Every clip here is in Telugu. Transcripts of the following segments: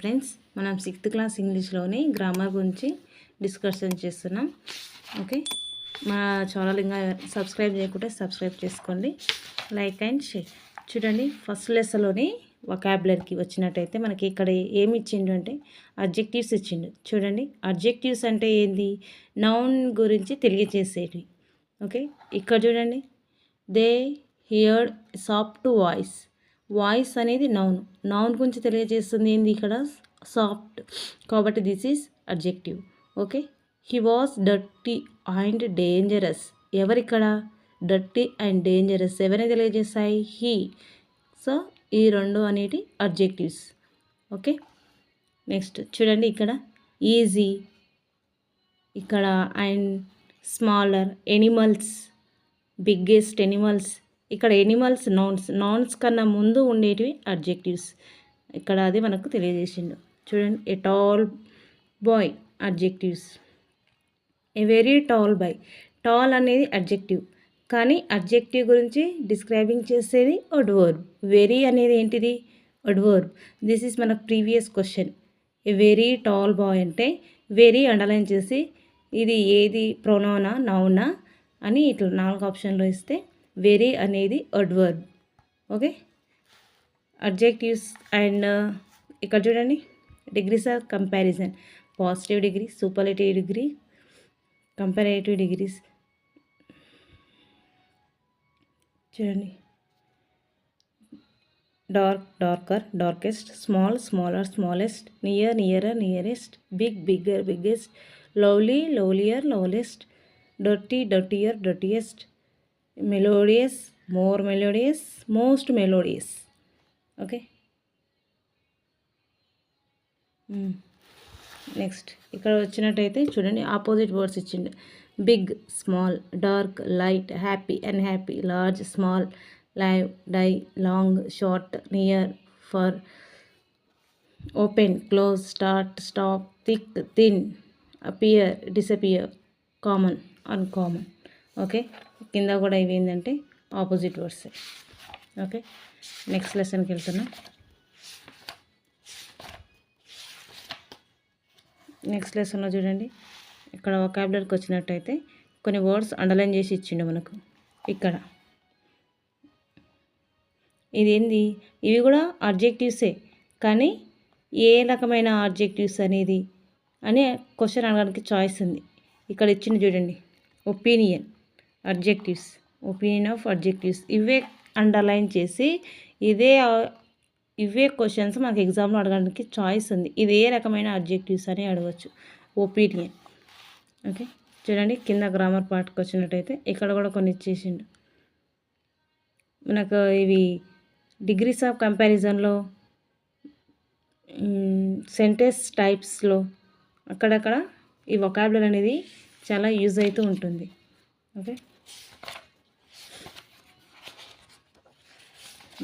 ఫ్రెండ్స్, మనం 6th క్లాస్ ఇంగ్లీష్లోని గ్రామర్ గురించి డిస్కషన్ చేస్తున్నాం. ఓకే, మా ఛానల్ ఇంకా సబ్స్క్రైబ్ చేయకుంటే సబ్స్క్రైబ్ చేసుకోండి, లైక్ అండ్ షేర్. చూడండి, ఫస్ట్ లెసన్లోని వొకాబులరీకి వచ్చినట్టయితే మనకి ఇక్కడ ఏమి ఇచ్చిండు అంటే అడ్జెక్టివ్స్ ఇచ్చిండు. చూడండి, అడ్జెక్టివ్స్ అంటే ఏంది? నౌన్ గురించి తెలియజేసేవి. ఓకే, ఇక్కడ చూడండి, they heard soft voice. Voice అనేది నౌన్. నౌన్ గురించి తెలియజేస్తుంది ఏంది ఇక్కడ? సాఫ్ట్. కాబట్టి this is adjective. Okay, he was dirty and dangerous. ఎవరిక్కడ? డర్టీ అండ్ డేంజరస్ ఎవరిని తెలియజేస్తాయి? హీ. సో ఈ రెండు అనేటి అడ్జెక్టివ్స్. ఓకే, నెక్స్ట్ చూడండి, ఇక్కడ ఈజీ, ఇక్కడ and smaller, animals, biggest animals. ఇక్కడ ఎనిమల్స్ నౌన్స్. నౌన్స్ కన్నా ముందు ఉండేటివి అడ్జెక్టివ్స్. ఇక్కడ అది మనకు తెలియజేసిండు. చూడండి, a tall boy, adjectives. A very tall boy. Tall అనేది అడ్జెక్టివ్, కానీ అడ్జెక్టివ్ గురించి డిస్క్రైబింగ్ చేసేది అడ్వర్బ్. వెరీ అనేది ఏంటిది? అడ్వర్బ్. దిస్ ఈజ్ మన previous question. A very tall boy అంటే వెరీ అండర్లైన్ చేసి ఇది ఏది ప్రొనౌనా నౌనా అని ఇట్లా 4 ఆప్షన్లో ఇస్తే వెరీ అనేది అడ్వర్బ్. ఓకే, అడ్జెక్టివ్స్ అండ్ ఇక్కడ చూడండి, degrees of comparison. Positive degree, superlative degree, comparative degrees. చూడండి, dark, darker, darkest, small, smaller, smallest, near, nearer, nearest, big, bigger, biggest, lovely, lovelier, loveliest, dirty, dirtier, dirtiest, melodious, more melodious, most melodious. Okay, next ఇక్కడ వచ్చినట్టయితే చూడండి, ఆపోజిట్ వర్డ్స్ ఇచ్చిండు. Big, small, dark, light, happy, unhappy, large, small, live, die, long, short, near, far, open, close, start, stop, thick, thin, appear, disappear, common, uncommon. Okay, కింద కూడా ఇవి ఏంటంటే ఆపోజిట్ వర్డ్స్. ఓకే, నెక్స్ట్ లెసన్కి వెళ్తున్నాం. నెక్స్ట్ లెసన్లో చూడండి, ఇక్కడ వొకాబులరీకి వచ్చినట్టయితే కొన్ని వర్డ్స్ అండర్లైన్ చేసి ఇచ్చిండు మనకు. ఇక్కడ ఇది ఏంది? ఇవి కూడా అడ్జెక్టివ్సే, కానీ ఏ రకమైన అడ్జెక్టివ్స్ అనేది అని క్వశ్చన్ అడగడానికి చాయిస్ ఉంది. ఇక్కడ ఇచ్చింది చూడండి, opinion, adjectives, opinion of adjectives. ఇవే అండర్లైన్ చేసి ఇవే క్వశ్చన్స్ మనకు ఎగ్జామ్లో అడగడానికి చాయిస్ ఉంది. ఇది ఏ రకమైన అడ్జెక్టివ్స్ అని అడగవచ్చు. ఒపీనియన్. ఓకే, చూడండి, కింద గ్రామర్ పార్ట్కి వచ్చినట్టయితే ఇక్కడ కూడా కొన్ని ఇచ్చేసిండు మనకు. ఇవి డిగ్రీస్ ఆఫ్ కంపారిజన్లో, సెంటెన్స్ టైప్స్లో అక్కడక్కడ ఈ వొకాబులరీ అనేది చాలా యూజ్ అవుతూ ఉంటుంది. Okay,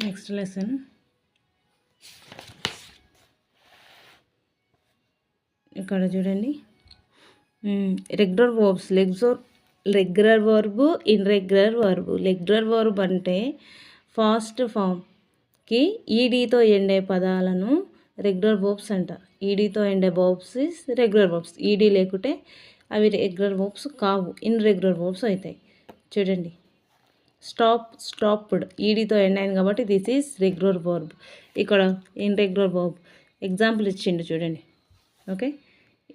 next lesson. ఇక్కడ చూడండి, regular verbs, regular verb, irregular verb. Regular verb అంటే ఫాస్ట్ ఫామ్కి ఈడీతో ఎండే పదాలను రెగ్యులర్ వర్బ్స్ అంటారు. ఈడీతో ఎండే verbs is regular verbs. ED లేకుంటే అవి రెగ్యులర్ వర్బ్స్ కావు, ఇర్రెగ్యులర్ వర్బ్స్ అవుతాయి. చూడండి, స్టాప్, స్టాప్డ్, ఈడీతో ఎండ్ అయింది కాబట్టి దిస్ ఈజ్ రెగ్యులర్ వర్బ్. ఇక్కడ ఇర్రెగ్యులర్ వర్బ్ ఎగ్జాంపుల్ ఇచ్చిండు చూడండి. ఓకే,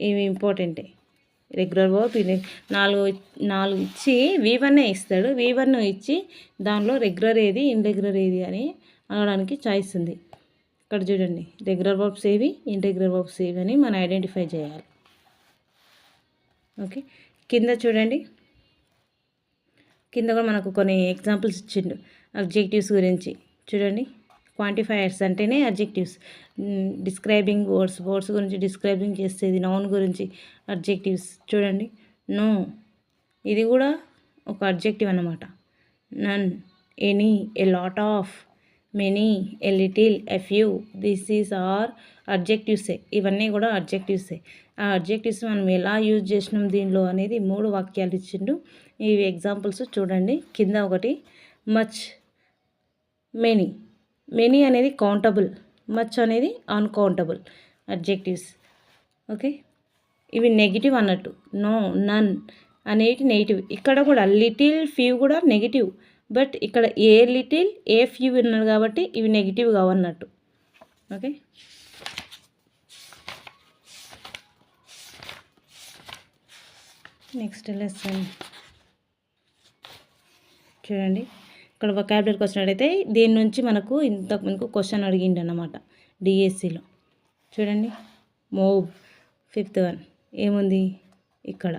ఇవి ఇంపార్టెంటే. రెగ్యులర్ వర్బ్ ఇది నాలుగు ఇచ్చి V1 ఇస్తాడు. V1 ఇచ్చి దానిలో రెగ్యులర్ ఏది, ఇర్రెగ్యులర్ ఏది అని అనడానికి చాయిస్ ఉంది. ఇక్కడ చూడండి, రెగ్యులర్ వర్బ్స్ ఏవి, ఇర్రెగ్యులర్ వర్బ్స్ ఏవి అని మనం ఐడెంటిఫై చేయాలి. ఓకే, కింద చూడండి, కింద కూడా మనకు కొన్ని ఎగ్జాంపుల్స్ ఇచ్చిండు అడ్జెక్టివ్స్ గురించి. చూడండి, క్వాంటిఫైయర్స్ అంటేనే అడ్జెక్టివ్స్. డిస్క్రైబింగ్ వర్డ్స్, వర్డ్స్ గురించి డిస్క్రైబింగ్ చేసేది నౌన్ గురించి అడ్జెక్టివ్స్. చూడండి, నో, ఇది కూడా ఒక అడ్జెక్టివ్ అన్నమాట. None, any, a lot of, many, a little, a few, this is are అడ్జెక్టివ్సే. ఇవన్నీ కూడా అడ్జెక్టివ్సే. ఆ అడ్జెక్టివ్స్ మనం ఎలా యూజ్ చేసినాం దీనిలో అనేది 3 వాక్యాలు ఇచ్చిండు. ఇవి ఎగ్జాంపుల్స్ చూడండి. కింద ఒకటి, మచ్, మెనీ. మెనీ అనేది కౌంటబుల్, మచ్ అనేది అన్కౌంటబుల్. అడ్జెక్టివ్స్. ఓకే, ఇవి నెగిటివ్ అన్నట్టు. నో, నన్ అనేటి నెగిటివ్. ఇక్కడ కూడా లిటిల్, ఫ్యూ కూడా నెగిటివ్. బట్ ఇక్కడ ఏ లిటిల్ ఏ ఫ్యూ ఉన్నారు కాబట్టి ఇవి నెగిటివ్ కావన్నట్టు. ఓకే, నెక్స్ట్ లెసన్ చూడండి. ఇక్కడ వొకాబులరీకి వచ్చినట్టయితే దీని నుంచి మనకు ఇంతకుముందుకు క్వశ్చన్ అడిగిండు అన్నమాట డిఎస్సిలో. చూడండి, మూవ్ 5th వన్ ఏముంది ఇక్కడ,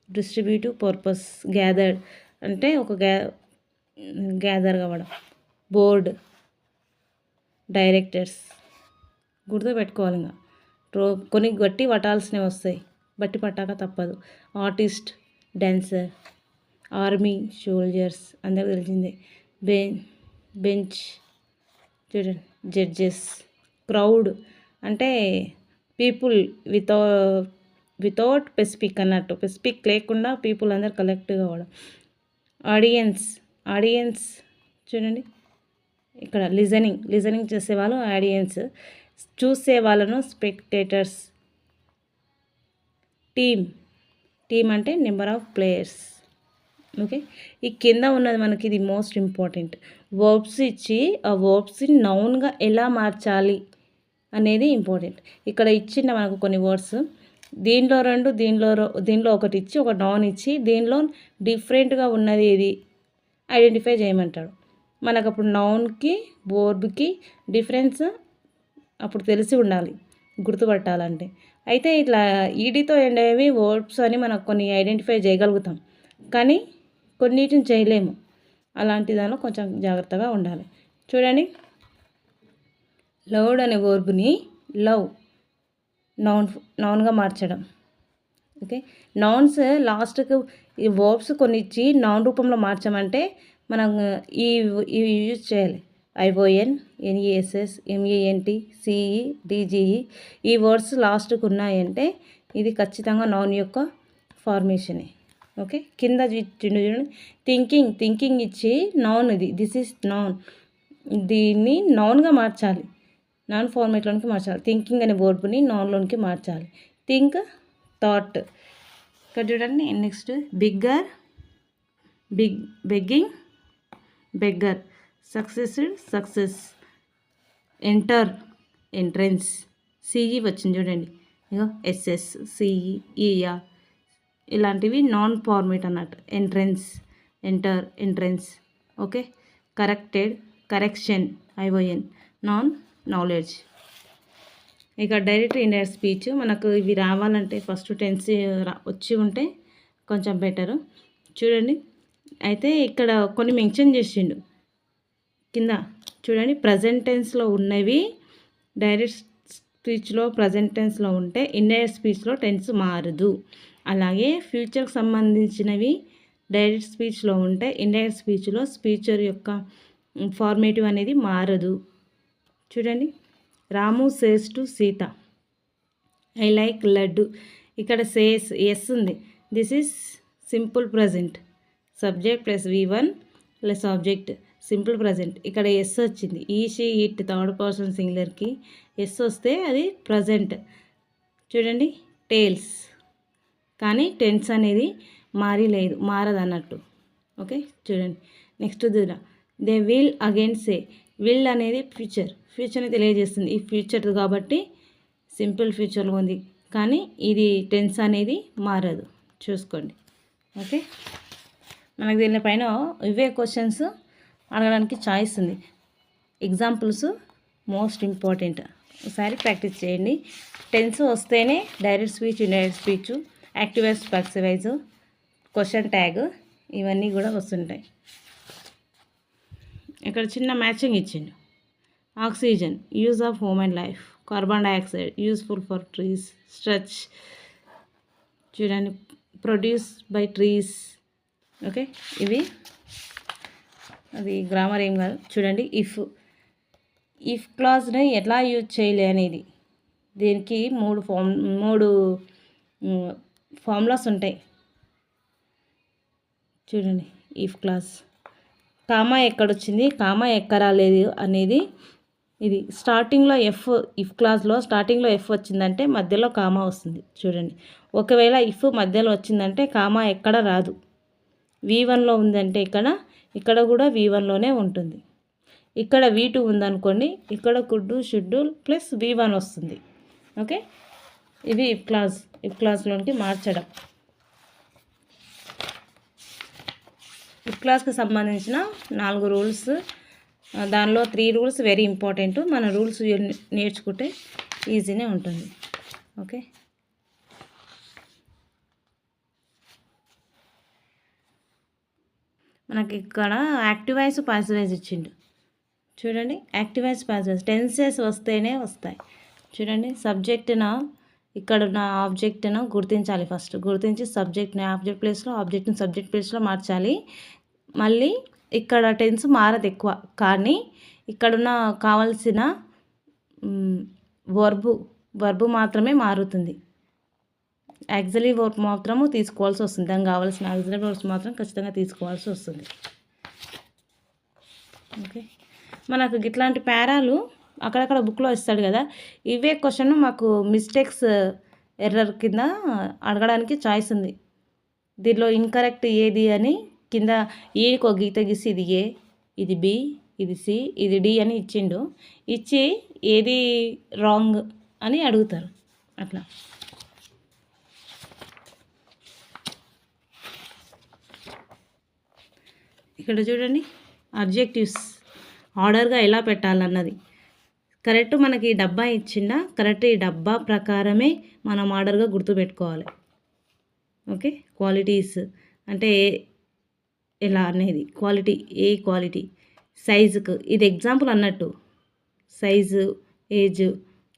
డిస్ట్రిబ్యూటివ్ పర్పస్, గ్యాదర్డ్ అంటే ఒక గ్యాదర్ కావడం, బోర్డ్, డైరెక్టర్స్. గుర్తుపెట్టుకోవాలి. ఇంకా కొన్ని గట్టి పట్టాల్సినవి వస్తాయి, బట్టి పట్టాక తప్పదు. ఆర్టిస్ట్, డాన్సర్, ఆర్మీ, సోల్జర్స్ అందరికి తెలిసిందే. బెంచ్ చూడండి, జడ్జెస్. క్రౌడ్ అంటే పీపుల్ వితౌట్ స్పెసిఫిక్ అన్నట్టు, స్పెసిఫిక్ లేకుండా పీపుల్ అందరు కలెక్టివ్ కావడం. ఆడియన్స్ చూడండి, ఇక్కడ లిజనింగ్ చేసేవాళ్ళు ఆడియన్స్, చూసే వాళ్ళను స్పెక్టేటర్స్. టీమ్ అంటే నెంబర్ ఆఫ్ ప్లేయర్స్. ఓకే, ఈ కింద ఉన్నది మనకి ఇది మోస్ట్ ఇంపార్టెంట్. వర్బ్స్ ఇచ్చి ఆ వర్బ్స్ని నౌన్గా ఎలా మార్చాలి అనేది ఇంపార్టెంట్. ఇక్కడ ఇచ్చిన మనకు కొన్ని వర్డ్స్, దీనిలో 2, దీనిలో ఒకటి ఇచ్చి ఒక నౌన్ ఇచ్చి దీనిలో డిఫరెంట్గా ఉన్నది ఏది ఐడెంటిఫై చేయమంటాడు. మనకు అప్పుడు నౌన్కి వర్బ్కి డిఫరెన్స్ అప్పుడు తెలిసి ఉండాలి గుర్తుపట్టాలంటే. అయితే ఇట్లా ఈడీతో ఎండ్ అయ్యేవి వర్డ్స్ అని మనకు కొన్ని ఐడెంటిఫై చేయగలుగుతాం, కానీ కొన్నిటిని చేయలేము. అలాంటి దానిలో కొంచెం జాగ్రత్తగా ఉండాలి. చూడండి, లవ్డ్ అనే వర్బ్ని లవ్ నౌన్గా మార్చడం. ఓకే, నౌన్స్ లాస్ట్కి ఈ వర్బ్స్ కొన్ని ఇచ్చి నౌన్ రూపంలో మార్చమంటే మనం ఇవి యూజ్ చేయాలి. ION, NESS, MENT, CE, DGE ఈ వర్డ్స్ లాస్ట్కి ఉన్నాయంటే ఇది ఖచ్చితంగా నౌన్ యొక్క ఫార్మేషనే. ఓకే, కింద చూడండి, థింకింగ్ ఇచ్చి నౌన్ దిస్ ఈజ్ నౌన్, దీన్ని నౌన్గా మార్చాలి, నౌన్ ఫార్మేట్లోనికి మార్చాలి. థింకింగ్ అనే వర్బ్ని నౌన్లోనికి మార్చాలి. Think, thought. ఇక్కడ చూడండి, next begging, beggar. Success, entrance. CE వచ్చింది చూడండి, ఇగో SS, CE, ER ఇలాంటివి నాన్ ఫార్మేట్ అన్నట్టు. Entrance. Okay, correction, ION, knowledge. ఇక డైరెక్ట్ ఇండైరెక్ట్ స్పీచ్ మనకు ఇవి రావాలంటే ఫస్ట్ టెన్స్ వచ్చి ఉంటే కొంచెం బెటరు. చూడండి, అయితే ఇక్కడ కొన్ని మెన్షన్ చేసిండు కింద. చూడండి, ప్రజెంట్ టెన్స్లో ఉన్నవి డైరెక్ట్ స్పీచ్లో ప్రజెంట్ టెన్స్లో ఉంటే ఇండైరెక్ట్ స్పీచ్లో టెన్స్ మారదు. అలాగే ఫ్యూచర్కి సంబంధించినవి డైరెక్ట్ స్పీచ్లో ఉంటే ఇండైరెక్ట్ స్పీచ్లో స్పీచర్ యొక్క ఫార్మేటివ్ అనేది మారదు. చూడండి, Ramu says to Sita, I like laddu. ఇక్కడ సేస్ ఎస్ ఉంది, this is simple present, subject plus V1 plus object, simple present. ఇక్కడ ఎస్ వచ్చింది, షీ ఇట్ థర్డ్ పర్సన్ సింగులర్కి ఎస్ వస్తే అది ప్రజెంట్. చూడండి, టేల్స్, కానీ టెన్స్ అనేది మారదు అన్నట్టు. ఓకే, చూడండి, next they will again say. Will అనేది ఫ్యూచర్ని తెలియజేస్తుంది. ఈ ఫ్యూచర్ కాబట్టి సింపుల్ ఫ్యూచర్లో ఉంది, కానీ ఇది టెన్స్ అనేది మారదు. చూసుకోండి. ఓకే, మనకు దీనిపైన ఇవే క్వశ్చన్స్ అడగడానికి ఛాయిస్ ఉంది. ఎగ్జాంపుల్స్ మోస్ట్ ఇంపార్టెంట్, ఒకసారి ప్రాక్టీస్ చేయండి. టెన్స్ వస్తేనే direct speech, indirect speech, active voice, passive voice, question tag ఇవన్నీ కూడా వస్తుంటాయి. ఇక్కడ చిన్న మ్యాచింగ్ ఇచ్చిండు. Oxygen, use of human life. Carbon dioxide, useful for trees. Stretch, చూడండి, ప్రొడ్యూస్ బై ట్రీస్. ఓకే, ఇవి అది గ్రామర్ ఏం కాదు. చూడండి, ఇఫ్ క్లాజ్ని ఎట్లా యూజ్ చేయలే అనేది, దీనికి మూడు ఫార్ములాస్ ఉంటాయి. చూడండి, ఇఫ్ క్లాజ్ కామా ఎక్కడొచ్చింది, కామా ఎక్కడ రాలేదు అనేది ఇది స్టార్టింగ్లో ఇఫ్ క్లాస్లో స్టార్టింగ్లో ఎఫ్ వచ్చిందంటే మధ్యలో కామా వస్తుంది చూడండి. ఒకవేళ ఇఫ్ మధ్యలో వచ్చిందంటే కామా ఎక్కడ రాదు. V1లో ఉందంటే ఇక్కడ కూడా V1లోనే ఉంటుంది. ఇక్కడ V2 ఉందనుకోండి, ఇక్కడ కుడ్ షుడ్ ప్లస్ V1 వస్తుంది. ఓకే, ఇది ఇఫ్ క్లాస్లోనికి మార్చడం. ఇఫ్ క్లాస్కి సంబంధించిన 4 రూల్స్, దానిలో 3 రూల్స్ వెరీ ఇంపార్టెంట్. మన రూల్స్ నేర్చుకుంటే ఈజీనే ఉంటుంది. ఓకే, మనకి ఇక్కడ యాక్టివ్ వాయిస్ పాసివ్ వాయిస్ ఇచ్చిండు చూడండి. Active voice passive voice tenses వస్తేనే వస్తాయి చూడండి. సబ్జెక్ట్న ఇక్కడ ఉన్న ఆబ్జెక్ట్ను గుర్తించాలి. ఫస్ట్ గుర్తించి సబ్జెక్ట్ని ఆబ్జెక్ట్ ప్లేస్లో, ఆబ్జెక్ట్ని సబ్జెక్ట్ ప్లేస్లో మార్చాలి. మళ్ళీ ఇక్కడ టెన్స్ మారదు ఎక్కువ, కానీ ఇక్కడున్న కావాల్సిన వర్బు మాత్రమే మారుతుంది. యాక్సిలరీ వర్బ్ మాత్రము తీసుకోవాల్సి వస్తుంది. దానికి కావాల్సిన యాక్సిలరీ వర్బ్స్ మాత్రం ఖచ్చితంగా తీసుకోవాల్సి వస్తుంది. ఓకే, మనకు ఇట్లాంటి పేరాలు అక్కడక్కడ బుక్లో ఇస్తాడు కదా, ఇవే క్వశ్చన్ మాకు మిస్టేక్స్ ఎర్రర్ కింద అడగడానికి చాయిస్ ఉంది. దీనిలో ఇన్కరెక్ట్ ఏది అని కింద ఏకి ఒక గీత గీసి ఇది ఏ, ఇది బి, ఇది సి, ఇది డి అని ఇచ్చిండు. ఇచ్చి ఏది రాంగ్ అని అడుగుతారు. అట్లా ఇక్కడ చూడండి, అబ్జెక్టివ్స్ ఆర్డర్గా ఎలా పెట్టాలన్నది కరెక్ట్. మనకి డబ్బా ఇచ్చిందా, కరెక్ట్ ఈ డబ్బా ప్రకారమే మనం ఆర్డర్గా గుర్తుపెట్టుకోవాలి. ఓకే, క్వాలిటీస్ అంటే ఎలా అనేది క్వాలిటీ, ఏ క్వాలిటీ, సైజుకు ఇది ఎగ్జాంపుల్ అన్నట్టు, సైజు, ఏజ్,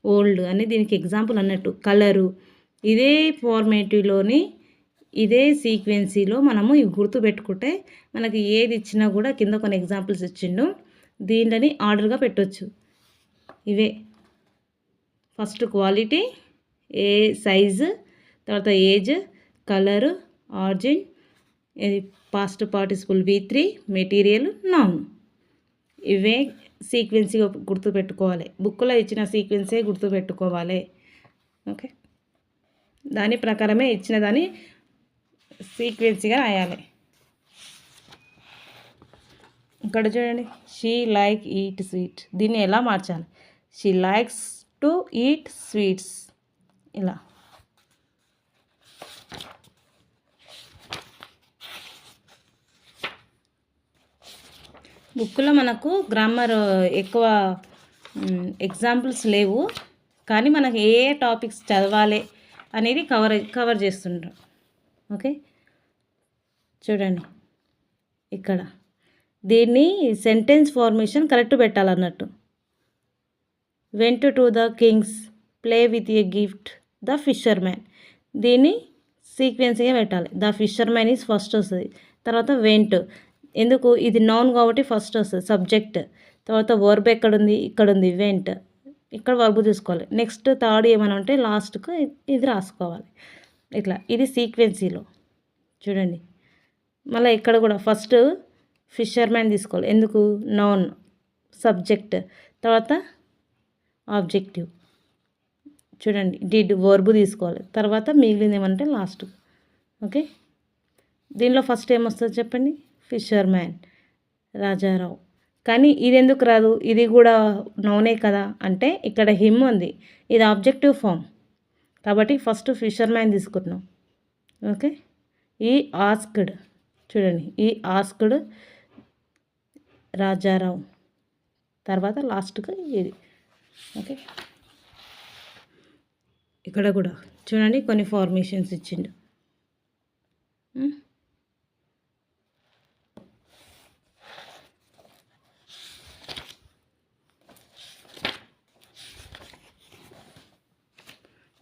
ఓల్డ్ అని దీనికి ఎగ్జాంపుల్ అన్నట్టు. కలరు ఇదే ఫార్మేటివ్లోని ఇదే సీక్వెన్సీలో మనము ఇవి గుర్తుపెట్టుకుంటే మనకి ఏది ఇచ్చినా కూడా కింద కొన్ని ఎగ్జాంపుల్స్ ఇచ్చిండు, దీనిని ఆర్డర్గా పెట్టవచ్చు. ఇవే ఫస్ట్ క్వాలిటీ, ఏ సైజు, తర్వాత ఏజ్, కలరు, ఆర్జిన్, ఇది past participle V3, material, noun. ఇవే సీక్వెన్సీగా గుర్తుపెట్టుకోవాలి. బుక్లో ఇచ్చిన సీక్వెన్సే గుర్తుపెట్టుకోవాలి. ఓకే, దాని ప్రకారమే ఇచ్చిన దాన్ని సీక్వెన్సీగా రాయాలి. ఇక్కడ చూడండి, షీ లైక్ ఈట్ స్వీట్, దీన్ని ఎలా మార్చాలి? She likes to eat sweets, ఇలా. బుక్లో మనకు గ్రామర్ ఎక్కువ ఎగ్జాంపుల్స్ లేవు, కానీ మనకు ఏ టాపిక్స్ చదవాలి అనేది కవర్ చేస్తుంటాం. ఓకే, చూడండి ఇక్కడ దీన్ని సెంటెన్స్ ఫార్మేషన్ కరెక్ట్ పెట్టాలన్నట్టు. Went to the kings, play with a gift, the fisherman, దీన్ని సీక్వెన్స్గా పెట్టాలి. The fisherman is first వస్తుంది, తర్వాత వెంట్, ఎందుకు ఇది నౌన్ కాబట్టి ఫస్ట్ వస్తుంది సబ్జెక్ట్, తర్వాత వర్బ్ ఎక్కడుంది, ఇక్కడ ఉంది వెంట్, ఇక్కడ వర్బ్ చూసుకోవాలి. నెక్స్ట్ థర్డ్ ఏమైనా ఉంటే లాస్ట్కు ఇది రాసుకోవాలి. ఇట్లా ఇది సీక్వెన్సీలో చూడండి. మళ్ళీ ఇక్కడ కూడా ఫస్ట్ ఫిషర్ మ్యాన్ తీసుకోవాలి, ఎందుకు నౌన్ సబ్జెక్ట్, తర్వాత ఆబ్జెక్టివ్ చూడండి, డిడ్ వర్బ్ తీసుకోవాలి, తర్వాత మిగిలింది ఏమంటే లాస్ట్. ఓకే, దీనిలో ఫస్ట్ ఏమొస్తుంది చెప్పండి, ఫిషర్ మ్యాన్, రాజారావు. కానీ ఇది ఎందుకు రాదు, ఇది కూడా నౌనే కదా అంటే ఇక్కడ హిమ్ ఉంది, ఇది ఆబ్జెక్టివ్ ఫామ్ కాబట్టి ఫస్ట్ ఫిషర్ మ్యాన్ తీసుకుంటున్నాం. ఓకే, ఈ ఆస్క్డ్ చూడండి, ఈ ఆస్క్డ్ రాజారావు, తర్వాత లాస్ట్గా ఇది. ఓకే, ఇక్కడ కూడా చూడండి కొన్ని ఫార్మేషన్స్ ఇచ్చిండు.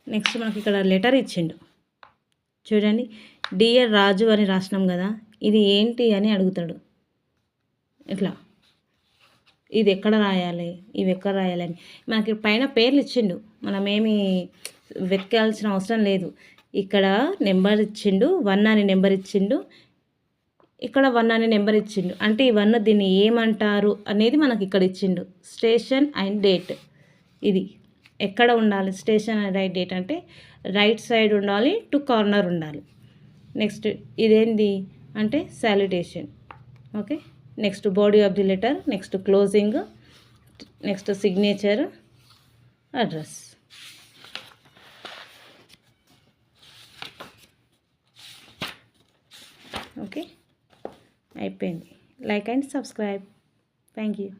నెక్స్ట్ మనకి ఇక్కడ లెటర్ ఇచ్చిండు చూడండి, డియర్ రాజు అని రాసినాం కదా, ఇది ఏంటి అని అడుగుతాడు. ఇట్లా ఇది ఎక్కడ రాయాలి, ఇవి ఎక్కడ రాయాలని మనకి పైన పేర్లు ఇచ్చిండు, మనమేమి వెతకాల్సిన అవసరం లేదు. ఇక్కడ నెంబర్ ఇచ్చిండు, 1 అని నెంబర్ ఇచ్చిండు, ఇక్కడ 1 అనే నెంబర్ ఇచ్చిండు. అంటే ఈ 1 దీన్ని ఏమంటారు అనేది మనకి ఇక్కడ ఇచ్చిండు. Station and date. ఇది ఎక్కడ ఉండాలి? స్టేషన్ అండ్ డేట్ అంటే రైట్ సైడ్ ఉండాలి, టు కార్నర్ ఉండాలి. నెక్స్ట్ ఇదేంది అంటే salutation. Okay. Next body of the letter, next closing, next signature, address. Okay, అయిపోయింది. Like and subscribe. Thank you.